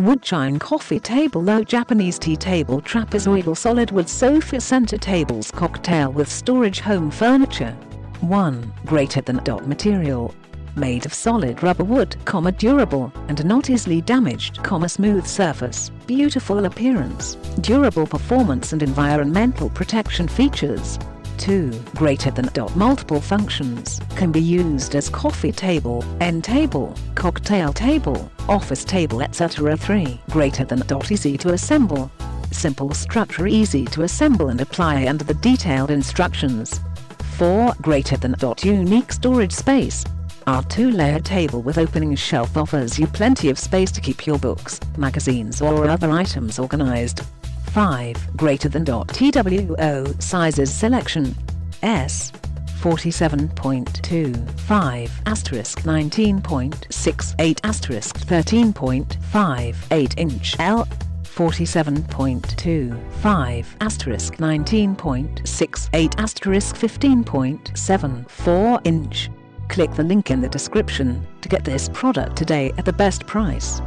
WoodShine coffee table. Low Japanese tea table. Trapezoidal solid wood sofa center tables. Cocktail with storage home furniture. 1. Greater than dot material. Made of solid rubber wood, durable, and not easily damaged, smooth surface, beautiful appearance, durable performance and environmental protection features. 2. Greater than dot multiple functions, can be used as coffee table, end table, cocktail table, office table, etc. 3. Greater than dot easy to assemble. Simple structure, easy to assemble and apply under the detailed instructions. 4. Greater than dot unique storage space. Our 2-layer table with opening shelf offers you plenty of space to keep your books, magazines or other items organized. 5. Greater than dot TWO sizes selection. S 47.25 asterisk 19.68 asterisk 13.58 inch. L 47.25 asterisk 19.68 asterisk 15.74 inch. Click the link in the description to get this product today at the best price.